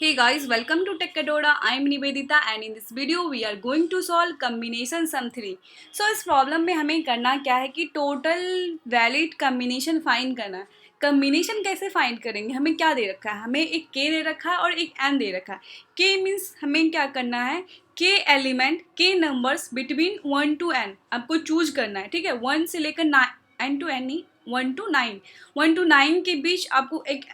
Hey guys, welcome to Techadora. I am Nivedita and in this video we are going to solve combination sum 3. So इस problem में हमें करना क्या है कि टोटल वैलिड कम्बिनेशन फाइंड करना है. कम्बिनेशन कैसे फाइंड करेंगे? हमें क्या दे रखा है? हमें एक k दे रखा है और एक n दे रखा है. k मीन्स हमें क्या करना है? k element k numbers between 1 to n आपको चूज करना है. ठीक है, 1 से लेकर n to n नहीं, 1 to 9, 1 to 9 के बीच आपको एक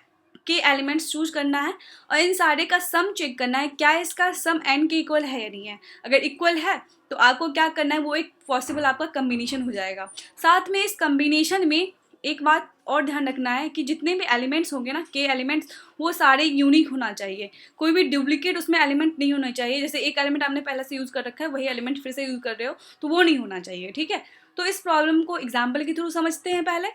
के एलिमेंट्स चूज करना है और इन सारे का सम चेक करना है क्या इसका सम n के इक्वल है या नहीं है. अगर इक्वल है तो आपको क्या करना है, वो एक पॉसिबल आपका कम्बिनेशन हो जाएगा. साथ में इस कम्बिनेशन में एक बात और ध्यान रखना है कि जितने भी एलिमेंट्स होंगे ना, के एलिमेंट्स, वो सारे यूनिक होना चाहिए. कोई भी डुप्लीकेट उसमें एलिमेंट नहीं होना चाहिए. जैसे एक एलिमेंट आपने पहले से यूज़ कर रखा है, वही एलिमेंट फिर से यूज़ कर रहे हो, तो वो नहीं होना चाहिए. ठीक है, तो इस प्रॉब्लम को एग्जाम्पल के थ्रू समझते हैं पहले.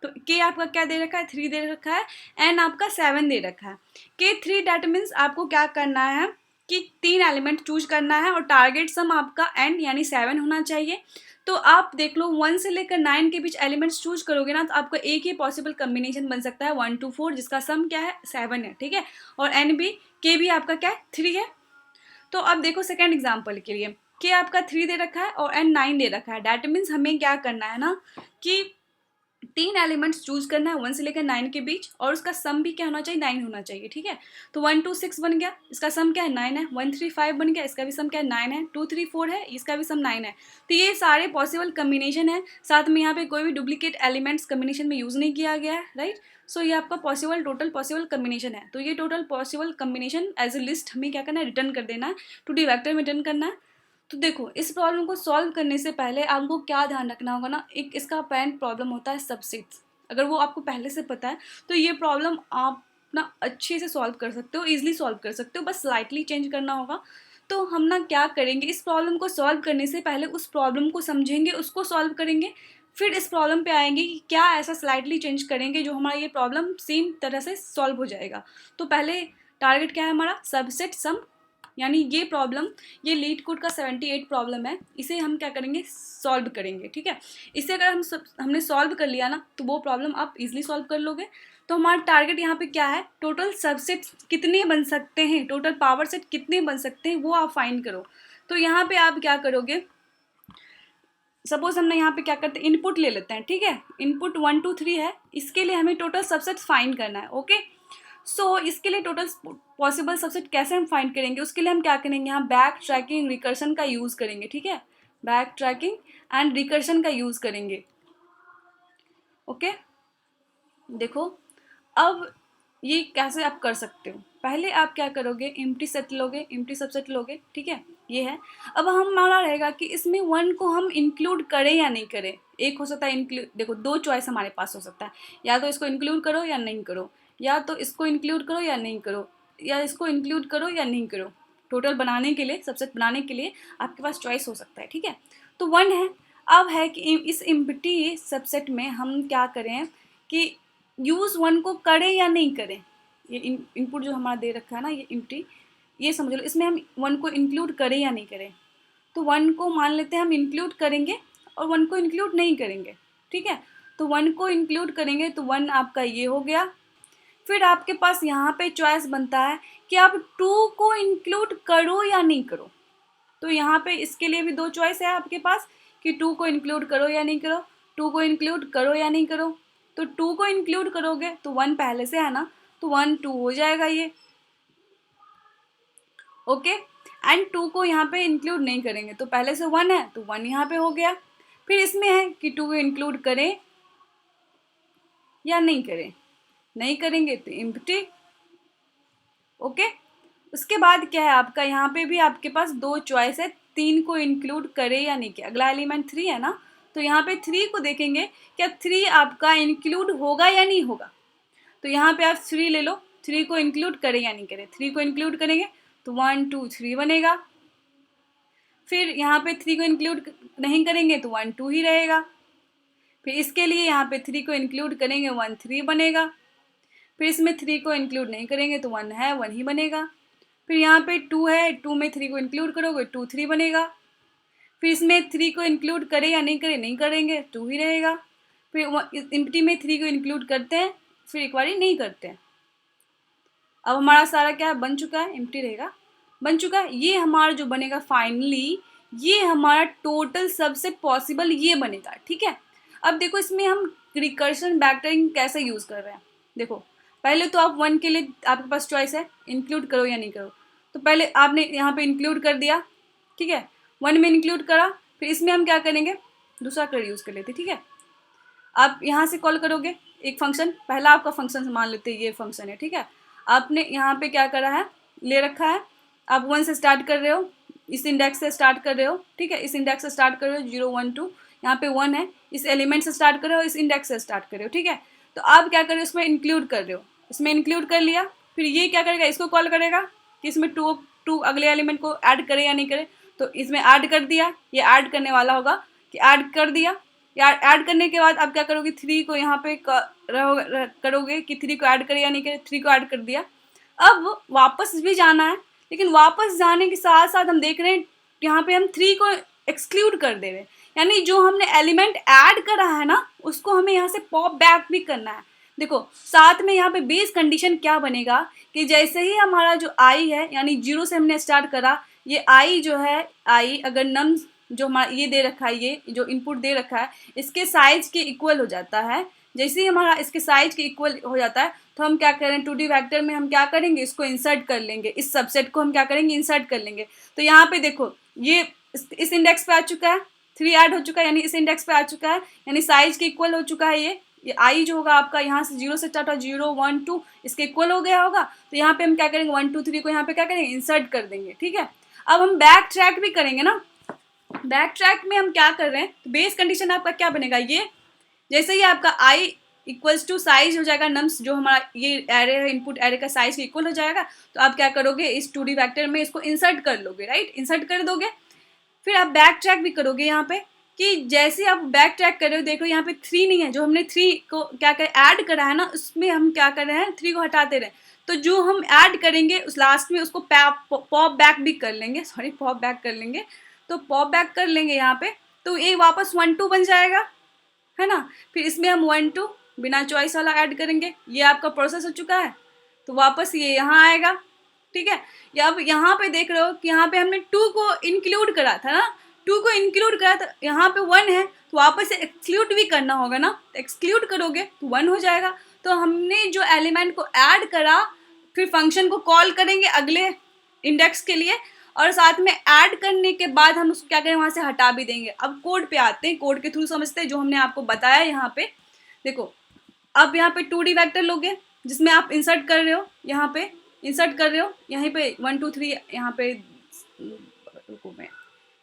तो के आपका क्या दे रखा है? 3 दे रखा है. एन आपका 7 दे रखा है. के 3 डैट मीन्स आपको क्या करना है कि 3 एलिमेंट चूज करना है और टारगेट सम आपका एन यानी 7 होना चाहिए. तो आप देख लो 1 से लेकर 9 के बीच एलिमेंट्स चूज करोगे ना, तो आपका एक ही पॉसिबल कम्बिनेशन बन सकता है 1 to 4 जिसका सम क्या है? 7 है. ठीक है, और एन भी, के भी आपका क्या है? 3 है. तो अब देखो सेकेंड एग्जाम्पल के लिए, के आपका 3 दे रखा है और एन 9 दे रखा है. डैट मीन्स हमें क्या करना है ना कि 3 एलिमेंट्स चूज करना है 1 से लेकर 9 के बीच और उसका सम भी क्या होना चाहिए? 9 होना चाहिए. ठीक है, तो 1 2 6 बन गया, इसका सम क्या है? 9 है. 1 3 5 बन गया, इसका भी सम क्या है? 9 है. 2 3 4 है, इसका भी सम 9 है. तो ये सारे पॉसिबल कम्बिनेशन है. साथ में यहाँ पे कोई भी डुप्लीकेट एलिमेंट्स कम्बिनेशन में यूज़ नहीं किया गया है. राइट, सो ये आपका पॉसिबल टोटल पॉसिबल कम्बिनेशन है. तो ये total possible combination as a list हमें क्या करना है? रिटर्न कर देना है. टू डी वेक्टर में रिटर्न करना है. तो देखो इस प्रॉब्लम को सॉल्व करने से पहले आपको क्या ध्यान रखना होगा ना, एक इसका पेरेंट प्रॉब्लम होता है सबसेट्स. अगर वो आपको पहले से पता है तो ये प्रॉब्लम आप ना अच्छे से सॉल्व कर सकते हो, ईजिली सॉल्व कर सकते हो. बस स्लाइटली चेंज करना होगा. तो हम ना क्या करेंगे, इस प्रॉब्लम को सॉल्व करने से पहले उस प्रॉब्लम को समझेंगे, उसको सॉल्व करेंगे, फिर इस प्रॉब्लम पे आएंगे कि क्या ऐसा स्लाइटली चेंज करेंगे जो हमारा ये प्रॉब्लम सेम तरह से सॉल्व हो जाएगा. तो पहले टारगेट क्या है हमारा? सबसेट सम. यानी ये प्रॉब्लम, ये लीड कोड का 78 प्रॉब्लम है, इसे हम क्या करेंगे? सॉल्व करेंगे. ठीक है, इसे अगर हमने सॉल्व कर लिया ना, तो वो प्रॉब्लम आप इजीली सॉल्व कर लोगे. तो हमारा टारगेट यहाँ पे क्या है? टोटल सबसेट कितने बन सकते हैं, टोटल पावर सेट कितने बन सकते हैं, वो आप फाइंड करो. तो यहाँ पे आप क्या करोगे? सपोज हमने यहाँ पे क्या करते हैं, इनपुट ले लेते हैं. ठीक है, इनपुट 1 2 3 है, इसके लिए हमें टोटल सबसेट फाइंड करना है. ओके, सो इसके लिए टोटल पॉसिबल सबसेट कैसे हम फाइंड करेंगे? उसके लिए हम क्या करेंगे? यहाँ बैक ट्रैकिंग रिकर्शन का यूज़ करेंगे. ठीक है, बैक ट्रैकिंग एंड रिकर्शन का यूज़ करेंगे. ओके, देखो अब ये कैसे आप कर सकते हो. पहले आप क्या करोगे? एम्प्टी सेट लोगे, एम्प्टी सबसेट लोगे. ठीक है, ये है. अब हमारा रहेगा कि इसमें 1 को हम इंक्लूड करें या नहीं करें. एक हो सकता है इंक्लूड, देखो दो चॉइस हमारे पास हो सकता है, या तो इसको इंक्लूड करो या नहीं करो, या तो इसको इंक्लूड करो या नहीं करो, या इसको इंक्लूड करो या नहीं करो. टोटल बनाने के लिए, सबसेट बनाने के लिए आपके पास चॉइस हो सकता है. ठीक है, तो 1 है. अब है कि इस एम्प्टी सबसेट में हम क्या करें कि यूज़ 1 को करें या नहीं करें. ये इनपुट जो हमारा दे रखा है ना, ये एम्प्टी, ये समझ लो इसमें हम 1 को इंक्लूड करें या नहीं करें. तो 1 को मान लेते हैं हम इंक्लूड करेंगे और 1 को इंक्लूड नहीं करेंगे. ठीक है, तो 1 को इंक्लूड करेंगे तो 1 आपका ये हो गया. फिर आपके पास यहाँ पे चॉइस बनता है कि आप 2 को इंक्लूड करो या नहीं करो. तो यहाँ पे इसके लिए भी दो चॉइस है आपके पास कि 2 को इंक्लूड करो या नहीं करो. 2 को इंक्लूड करो या नहीं करो. तो 2 को इंक्लूड करोगे तो 1 पहले से है ना, तो 1 2 हो जाएगा ये. ओके, एंड 2 को यहाँ पे इंक्लूड नहीं करेंगे तो पहले से 1 है तो 1 यहाँ पे हो गया. फिर इसमें है कि 2 को इंक्लूड करें या नहीं करें. नहीं करेंगे तो एम्प्टी. ओके, उसके बाद क्या है आपका? यहाँ पे भी आपके पास दो चॉइस है, 3 को इंक्लूड करे या नहीं. किया अगला एलिमेंट 3 है ना, तो यहाँ पे 3 को देखेंगे क्या 3 आपका इंक्लूड होगा या नहीं होगा. तो यहाँ पे आप 3 ले लो, 3 को इंक्लूड करें या नहीं करें. 3 को इंक्लूड करेंगे तो 1 2 3 बनेगा. फिर यहाँ पे 3 को इंक्लूड नहीं करेंगे तो 1 2 ही रहेगा. फिर इसके लिए यहाँ पे 3 को इंक्लूड करेंगे 1 3 बनेगा. फिर इसमें 3 को इंक्लूड नहीं करेंगे तो 1 है 1 ही बनेगा. फिर यहाँ पे 2 है, 2 में 3 को इंक्लूड करोगे 2 3 बनेगा. फिर इसमें 3 को इंक्लूड करें या नहीं करें, नहीं करेंगे 2 ही रहेगा. फिर एम्प्टी में 3 को इंक्लूड करते हैं, फिर एक बार नहीं करते हैं. अब हमारा सारा क्या बन चुका है, एम्प्टी रहेगा, बन चुका है। ये हमारा जो बनेगा फाइनली, ये हमारा टोटल सबसे पॉसिबल ये बनेगा, ठीक है। अब देखो इसमें हम रिकर्शन बैक्टरिंग कैसे यूज़ कर रहे हैं। देखो पहले तो आप 1 के लिए आपके पास चॉइस है, इंक्लूड करो या नहीं करो। तो पहले आपने यहाँ पे इंक्लूड कर दिया, ठीक है, 1 में इंक्लूड करा। फिर इसमें हम क्या करेंगे, दूसरा कर यूज़ कर लेते, ठीक है। आप यहाँ से कॉल करोगे एक फंक्शन, पहला आपका फंक्शन मान लेते हैं ये फंक्शन है, ठीक है। आपने यहाँ पे क्या करा है, ले रखा है, आप 1 से स्टार्ट कर रहे हो, इस इंडेक्स से स्टार्ट कर रहे हो, ठीक है, इस इंडेक्स से स्टार्ट कर रहे हो 0 1 2, यहाँ पे 1 है, इस एलिमेंट से स्टार्ट कर रहे हो, इस इंडेक्स से स्टार्ट कर रहे हो, ठीक है। तो आप क्या कर रहे हो, इसमें इंक्लूड कर रहे हो, इसमें इंक्लूड कर लिया। फिर ये क्या करेगा, इसको कॉल करेगा कि इसमें टू अगले एलिमेंट को ऐड करे या नहीं करे। तो इसमें ऐड कर दिया, ये ऐड करने वाला होगा कि ऐड कर दिया। यार ऐड करने के बाद आप क्या करोगे, 3 को यहाँ पे करोगे कि 3 को ऐड करे या नहीं करे, 3 को ऐड कर दिया। अब वापस भी जाना है, लेकिन वापस जाने के साथ साथ हम देख रहे हैं यहाँ पे हम 3 को एक्सक्लूड कर दे रहे हैं, यानी जो हमने एलिमेंट ऐड करा है ना उसको हमें यहाँ से पॉप बैक भी करना है। देखो साथ में यहाँ पे बेस कंडीशन क्या बनेगा कि जैसे ही हमारा जो आई है, यानी 0 से हमने स्टार्ट करा, ये आई जो है, आई अगर नम जो हमारा ये दे रखा है, ये जो इनपुट दे रखा है इसके साइज के इक्वल हो जाता है। जैसे ही हमारा इसके साइज के इक्वल हो जाता है तो हम क्या करें, 2D वेक्टर में हम क्या करेंगे, इसको इंसर्ट कर लेंगे, इस सबसेट को हम क्या करेंगे, इंसर्ट कर लेंगे। तो यहाँ पे देखो ये इस इंडेक्स पे आ चुका है, 3 ऐड हो चुका है, यानी इस इंडेक्स पे आ चुका है, यानी साइज के इक्वल हो चुका है। ये आई जो होगा आपका यहाँ से 0 से स्टार्ट हो, 0 1 2 इसके इक्वल हो गया होगा। तो यहाँ पे हम क्या करेंगे, 1 2 3 को यहाँ पे क्या करेंगे, इंसर्ट कर देंगे, ठीक है। अब हम बैक ट्रैक भी करेंगे ना, बैक ट्रैक में हम क्या कर रहे हैं, तो बेस कंडीशन आपका क्या बनेगा, ये जैसे ही आपका आई इक्वल्स टू साइज हो जाएगा, नम्स जो हमारा ये एरे है, इनपुट एरे का साइज इक्वल हो जाएगा, तो आप क्या करोगे, इस 2D वेक्टर में इसको इंसर्ट कर लोगे, राइट, इंसर्ट कर दोगे। फिर आप बैक ट्रैक भी करोगे यहाँ पे कि जैसे आप बैक ट्रैक कर रहे हो, देखो यहाँ पे 3 नहीं है, जो हमने 3 को क्या कर ऐड करा है ना उसमें हम क्या कर रहे हैं, 3 को हटाते रहे। तो जो हम ऐड करेंगे उस लास्ट में उसको पॉप बैक भी कर लेंगे, सॉरी पॉप बैक कर लेंगे। तो पॉप बैक कर लेंगे यहाँ पे, तो ये वापस 1 2 बन जाएगा, है ना। फिर इसमें हम 1 2 बिना चॉइस वाला ऐड करेंगे, ये आपका प्रोसेस हो चुका है, तो वापस ये यहाँ आएगा, ठीक है। या अब यहाँ पे देख रहे हो कि यहाँ पे हमने 2 को इंक्लूड करा था ना, 2 को इंक्लूड करा था, यहाँ पे 1 है तो वापस से एक्सक्लूड भी करना होगा ना, एक्सक्लूड करोगे तो 1 हो जाएगा। तो हमने जो एलिमेंट को ऐड करा, फिर फंक्शन को कॉल करेंगे अगले इंडेक्स के लिए, और साथ में ऐड करने के बाद हम उसको क्या करें, वहाँ से हटा भी देंगे। अब कोड पे आते हैं, कोड के थ्रू समझते हैं जो हमने आपको बताया। यहाँ पे देखो, अब यहाँ पे 2D वेक्टर लोगे जिसमें आप इंसर्ट कर रहे हो, यहाँ पे इंसर्ट कर रहे हो, यहीं पे 1 2 3 यहाँ पे रुको मैं,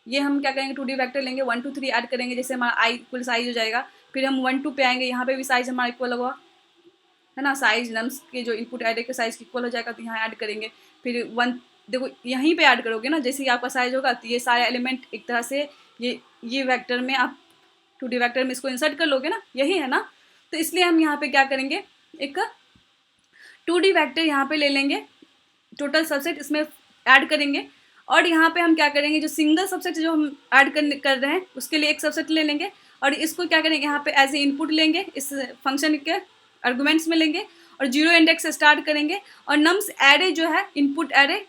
ये हम क्या करेंगे, 2D वेक्टर लेंगे, 1 2 3 ऐड करेंगे, जैसे हमारा आई इक्वल साइज हो जाएगा। फिर हम 1 2 पे आएंगे, यहाँ पे भी साइज हमारा इक्वल होगा, है ना, साइज नम्स के जो इनपुट एरे के साइज इक्वल हो जाएगा, तो यहाँ ऐड करेंगे। फिर 1 देखो यहीं पे ऐड करोगे ना, जैसे ही आपका साइज होगा तो ये सारे एलिमेंट एक तरह से ये वेक्टर में आप 2D वेक्टर में इसको इंसर्ट कर लोगे ना, यही है ना। तो इसलिए हम यहाँ पे क्या करेंगे, एक 2D वेक्टर यहाँ पे ले लेंगे, टोटल सबसेट इसमें ऐड करेंगे, और यहाँ पे हम क्या करेंगे, जो सिंगल सबसेट जो हम ऐड कर रहे हैं उसके लिए एक सबसेट ले लेंगे, और इसको क्या करेंगे, यहाँ पे एज ए इनपुट लेंगे, इस फंक्शन के आर्गुमेंट्स में लेंगे, और 0 इंडेक्स से स्टार्ट करेंगे। और नम्स एरे जो है, इनपुट एरे,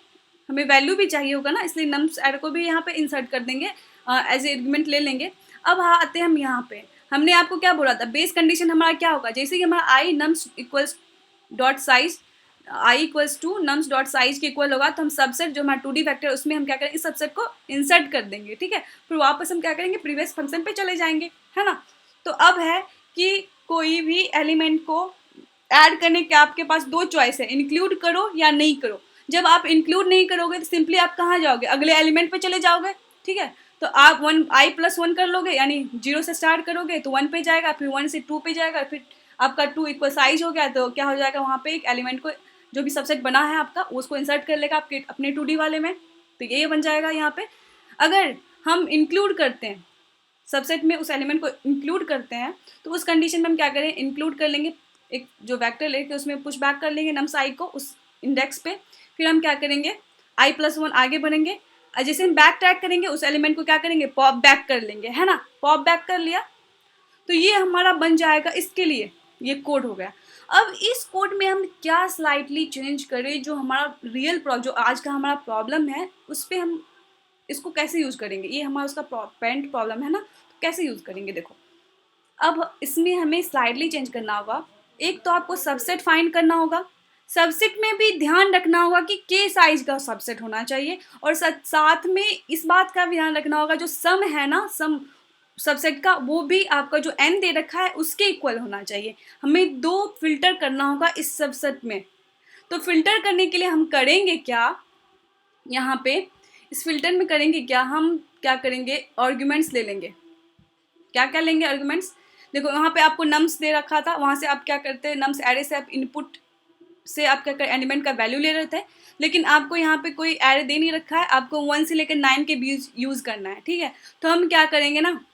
हमें वैल्यू भी चाहिए होगा ना, इसलिए नम्स एरे को भी यहाँ पे इंसर्ट कर देंगे, एज ए आर्गुमेंट ले लेंगे। अब आते हैं हम यहाँ पे, हमने आपको क्या बोला था, बेस कंडीशन हमारा क्या होगा, जैसे कि हमारा I nums equals dot size, I equals to nums dot size के इक्वल होगा, तो हम सबसेट जो हमारा 2D वेक्टर उसमें हम क्या करेंगे, इस सबसेट को इंसर्ट कर देंगे, ठीक है। फिर वापस हम क्या करेंगे, प्रीवियस फंक्शन पे चले जाएंगे, है ना। तो अब है कि कोई भी एलिमेंट को ऐड करने के आपके पास 2 चॉइस है, इंक्लूड करो या नहीं करो। जब आप इंक्लूड नहीं करोगे तो सिंपली आप कहाँ जाओगे, अगले एलिमेंट पे चले जाओगे, ठीक है। तो आप i + 1 कर लोगे, यानी 0 से स्टार्ट करोगे तो 1 पे जाएगा, फिर 1 से 2 पे जाएगा, फिर आपका 2 इक्वल साइज हो गया, तो क्या हो जाएगा, वहाँ पे एक एलिमेंट को जो भी सबसेट बना है आपका उसको इंसर्ट कर लेगा आपके अपने 2D वाले में, तो ये बन जाएगा यहाँ पे। अगर हम इंक्लूड करते हैं सबसेट में, उस एलिमेंट को इंक्लूड करते हैं, तो उस कंडीशन में हम क्या करें, इंक्लूड कर लेंगे, एक जो वेक्टर लेके उसमें पुश बैक कर लेंगे नम्स आई को उस इंडेक्स पे। फिर हम क्या करेंगे, i + 1 आगे बढ़ेंगे, और जैसे हम बैक ट्रैक करेंगे उस एलिमेंट को क्या करेंगे, पॉप बैक कर लेंगे, है ना, पॉप बैक कर लिया। तो ये हमारा बन जाएगा, इसके लिए ये कोड हो गया। अब इस कोड में हम क्या स्लाइटली चेंज करें जो हमारा जो आज का हमारा प्रॉब्लम है उस पे हम इसको कैसे यूज़ करेंगे, ये हमारा उसका पेंट प्रॉब्लम है ना, तो कैसे यूज़ करेंगे देखो। अब इसमें हमें स्लाइडली चेंज करना होगा। एक तो आपको सबसेट फाइंड करना होगा, सबसेट में भी ध्यान रखना होगा कि के साइज का सबसेट होना चाहिए, और साथ में इस बात का भी ध्यान रखना होगा जो सम है ना, सम सबसेट का, वो भी आपका जो एन दे रखा है उसके इक्वल होना चाहिए। हमें दो फिल्टर करना होगा इस सबसेट में। तो फिल्टर करने के लिए हम करेंगे क्या, यहाँ पे इस फिल्टर में करेंगे क्या, हम क्या करेंगे, आर्ग्यूमेंट्स ले लेंगे। क्या क्या लेंगे आर्ग्यूमेंट्स, देखो यहाँ पे आपको नम्स दे रखा था, वहाँ से आप क्या करते हैं, नम्स एरे से आप इनपुट से आप क्या कर एलिमेंट का वैल्यू ले रहे थे, लेकिन आपको यहाँ पे कोई एरे दे नहीं रखा है, आपको 1 से लेकर 9 के बीच यूज़ करना है, ठीक है। तो हम क्या करेंगे ना,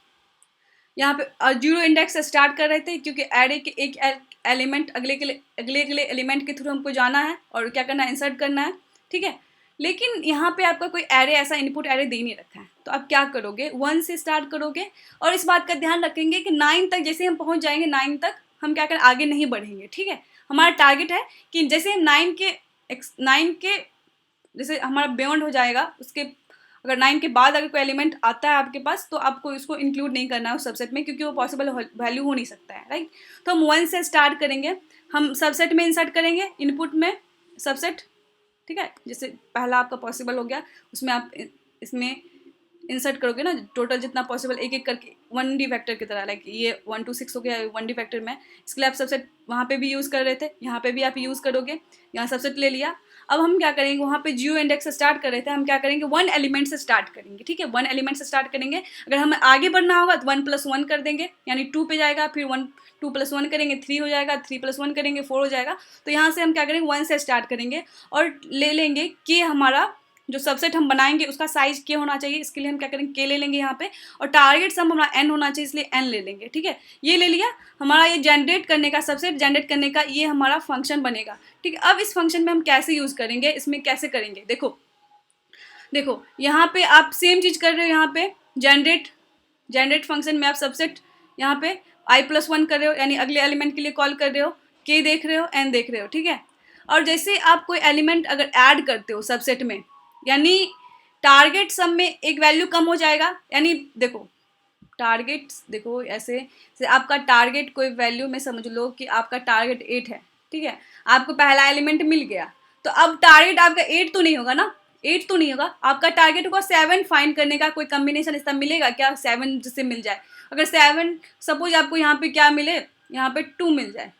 यहाँ पे 0 इंडेक्स से स्टार्ट कर रहे थे क्योंकि एरे के एक एलिमेंट अगले एलिमेंट के थ्रू हमको जाना है और क्या करना है, इंसर्ट करना है, ठीक है। लेकिन यहाँ पे आपका कोई एरे ऐसा इनपुट एरे दे नहीं रखा है, तो आप क्या करोगे, 1 से स्टार्ट करोगे, और इस बात का ध्यान रखेंगे कि 9 तक जैसे हम पहुँच जाएंगे, 9 तक हम क्या करें, आगे नहीं बढ़ेंगे, ठीक है। हमारा टारगेट है कि जैसे हम 9 के जैसे हमारा बियॉन्ड हो जाएगा, उसके अगर 9 के बाद अगर कोई एलिमेंट आता है आपके पास, तो आपको इसको इंक्लूड नहीं करना है उस सबसेट में, क्योंकि वो पॉसिबल वैल्यू हो नहीं सकता है, राइट। तो हम 1 से स्टार्ट करेंगे, हम सबसेट में इंसर्ट करेंगे, इनपुट में सबसेट, ठीक है। जैसे पहला आपका पॉसिबल हो गया, उसमें आप इसमें इंसर्ट करोगे ना टोटल जितना पॉसिबल, एक एक करके 1D वेक्टर की तरह, लाइक ये 1 to 6 हो गया 1D वेक्टर में। इसके लिए आप सबसेट वहाँ पे भी यूज़ कर रहे थे, यहाँ पे भी आप यूज़ करोगे, यहाँ सबसेट ले लिया। अब हम क्या करेंगे, वहाँ पे 0 इंडेक्स से स्टार्ट कर रहे थे, हम क्या करेंगे, 1 एलिमेंट से स्टार्ट करेंगे, ठीक है। 1 एलिमेंट से स्टार्ट करेंगे, अगर हमें आगे बढ़ना होगा तो 1 + 1 कर देंगे, यानी 2 पे जाएगा, फिर 2 + 1 करेंगे 3 हो जाएगा, 3 + 1 करेंगे 4 हो जाएगा। तो यहाँ से हम क्या करेंगे, 1 से स्टार्ट करेंगे और ले लेंगे कि हमारा जो सबसेट हम बनाएंगे उसका साइज के होना चाहिए, इसके लिए हम क्या करेंगे, के ले लेंगे यहाँ पे, और टारगेट सम हमारा एन होना चाहिए, इसलिए एन ले लेंगे, ठीक है। ये ले लिया, हमारा ये जनरेट करने का, सबसेट जनरेट करने का ये हमारा फंक्शन बनेगा, ठीक है। अब इस फंक्शन में हम कैसे यूज़ करेंगे, इसमें कैसे करेंगे, देखो यहाँ पे आप सेम चीज़ कर रहे हो, यहाँ पे जनरेट फंक्शन में आप सबसेट यहाँ पे i+1 कर रहे हो, यानी अगले एलिमेंट के लिए कॉल कर रहे हो, के देख रहे हो, एन देख रहे हो, ठीक है। और जैसे आप कोई एलिमेंट अगर ऐड करते हो सबसेट में, यानी टारगेट सम में एक वैल्यू कम हो जाएगा, यानी देखो ऐसे से आपका टारगेट कोई वैल्यू में समझ लो कि आपका टारगेट 8 है, ठीक है। आपको पहला एलिमेंट मिल गया, तो अब टारगेट आपका 8 तो नहीं होगा ना, 8 तो नहीं होगा, आपका टारगेट होगा 7 फाइंड करने का। कोई कम्बिनेशन इसका मिलेगा क्या, 7 जिससे मिल जाए, अगर 7 सपोज आपको यहाँ पे क्या मिले, यहाँ पे 2 मिल जाए,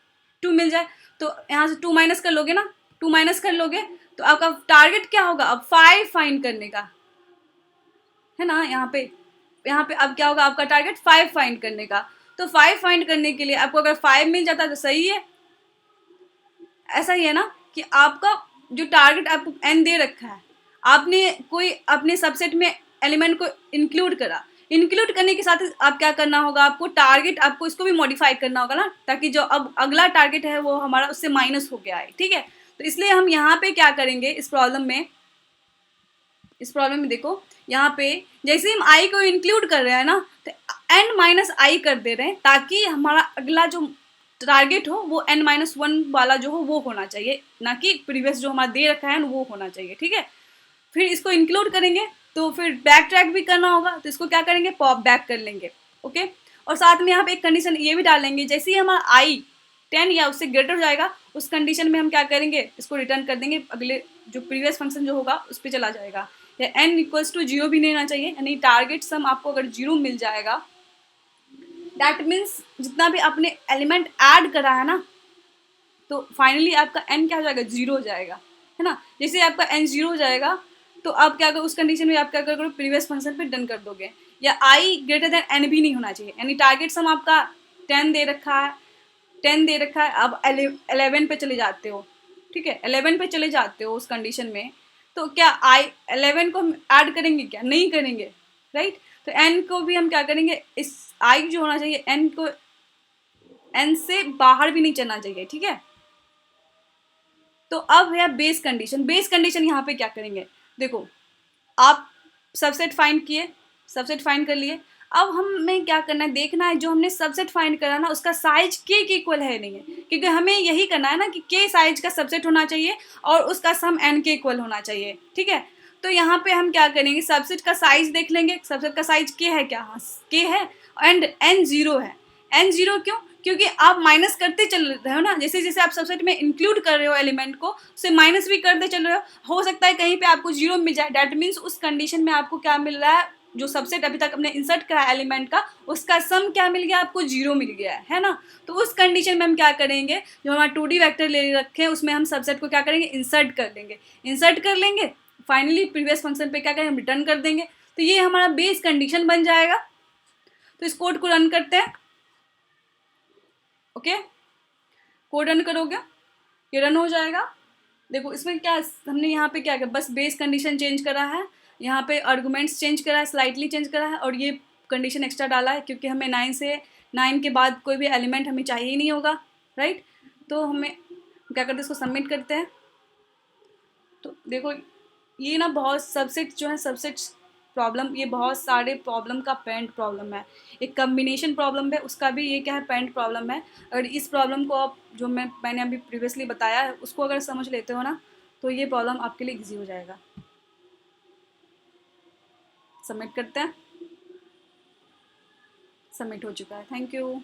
तो यहाँ से 2 माइनस कर लोगे ना, 2 माइनस कर लोगे तो आपका टारगेट क्या होगा, अब 5 फाइंड करने का है ना। यहाँ पे अब क्या होगा, आपका टारगेट 5 फाइंड करने का। तो 5 फाइंड करने के लिए आपको अगर 5 मिल जाता है तो सही है, ऐसा ही है ना, कि आपका जो टारगेट आपको एन दे रखा है, आपने कोई अपने सबसेट में एलिमेंट को इंक्लूड करने के साथ आप क्या करना होगा, आपको टारगेट आपको इसको भी मॉडिफाई करना होगा ना, ताकि जो अब अगला टारगेट है वो हमारा उससे माइनस हो गया है, ठीक है। तो इसलिए हम यहाँ पे क्या करेंगे, इस प्रॉब्लम में देखो, यहाँ पे जैसे हम आई को इंक्लूड कर रहे हैं ना, तो n-i कर दे रहे हैं, ताकि हमारा अगला जो टारगेट हो वो n-1 वाला जो हो वो होना चाहिए, ना कि प्रीवियस जो हमारा दे रखा है वो होना चाहिए, ठीक है। फिर इसको इंक्लूड करेंगे तो फिर बैक ट्रैक भी करना होगा, तो इसको क्या करेंगे, पॉप बैक कर लेंगे, ओके। और साथ में यहाँ पे एक कंडीशन ये भी डालेंगे, जैसे ही हमारा आई 10 या उससे ग्रेटर हो जाएगा, उस कंडीशन में हम क्या करेंगे, इसको रिटर्न कर देंगे, अगले जो प्रीवियस फंक्शन जो होगा उस पर चला जाएगा। या n=0 भी नहीं होना चाहिए, यानी टारगेट सम आपको अगर 0 मिल जाएगा, दैट मीन्स जितना भी आपने एलिमेंट ऐड करा है ना, तो फाइनली आपका n क्या हो जाएगा, 0 हो जाएगा, है ना। जैसे आपका n 0 हो जाएगा, तो आप क्या करो, उस कंडीशन में आप क्या करो, प्रीवियस फंक्शन पे डन कर दोगे। या i > n भी नहीं होना चाहिए, यानी टारगेट सम आपका 10 दे रखा है, अब 11 पे चले जाते हो, ठीक है, 11 पे चले जाते हो उस कंडीशन में, तो क्या 11 को हम ऐड करेंगे, क्या नहीं करेंगे, राइट। तो n को भी हम क्या करेंगे, इस i जो होना चाहिए n से बाहर भी नहीं चलना चाहिए, ठीक है। तो अब है बेस कंडीशन यहाँ पे क्या करेंगे, देखो आप सबसेट फाइंड कर लिए, अब हमें क्या करना है, देखना है जो हमने सबसेट फाइंड करा ना उसका साइज के इक्वल है नहीं है, क्योंकि हमें यही करना है ना कि के साइज का सबसेट होना चाहिए और उसका सम एन के इक्वल होना चाहिए, ठीक है। तो यहाँ पे हम क्या करेंगे, सबसेट का साइज देख लेंगे, सबसेट का साइज के है क्या, हाँ के है, एंड एन जीरो है। एन जीरो क्यों, क्योंकि आप माइनस करते चल रहे हो ना, जैसे जैसे आप सबसेट में इंक्लूड कर रहे हो एलिमेंट को, उसे माइनस भी करते चल रहे हो सकता है कहीं पे आपको जीरो मिल जाए, डैट मीन्स उस कंडीशन में आपको क्या मिल रहा है, जो सबसेट अभी तक हमने इंसर्ट करा एलिमेंट का उसका सम क्या मिल गया, आपको जीरो मिल गया है ना। तो उस कंडीशन में हम क्या करेंगे, जो हमारा 2D वेक्टर ले रखे हैं उसमें हम सबसेट को क्या करेंगे, इंसर्ट कर लेंगे, इंसर्ट कर लेंगे, फाइनली प्रीवियस फंक्शन पे क्या करेंगे, हम रिटर्न कर देंगे। तो ये हमारा बेस कंडीशन बन जाएगा। तो इस कोड को रन करते हैं, ओके, कोड रन करोगे, ये रन हो जाएगा। देखो इसमें क्या हमने यहाँ पे क्या किया, बस बेस कंडीशन चेंज करा है, यहाँ पे आर्गुमेंट्स चेंज करा है, स्लाइटली चेंज करा है, और ये कंडीशन एक्स्ट्रा डाला है क्योंकि हमें 9 के बाद कोई भी एलिमेंट हमें चाहिए ही नहीं होगा, राइट। तो हमें क्या करते हैं, इसको सबमिट करते हैं। तो देखो ये ना बहुत सबसेट जो है, सबसेट प्रॉब्लम, ये बहुत सारे प्रॉब्लम का पेरेंट प्रॉब्लम है। एक कम्बिनेशन प्रॉब्लम है, उसका भी ये क्या है, पेरेंट प्रॉब्लम है। और इस प्रॉब्लम को आप जो मैंने अभी प्रीवियसली बताया है उसको अगर समझ लेते हो ना, तो ये प्रॉब्लम आपके लिए ईजी हो जाएगा। सबमिट करते हैं, सबमिट हो चुका है, थैंक यू।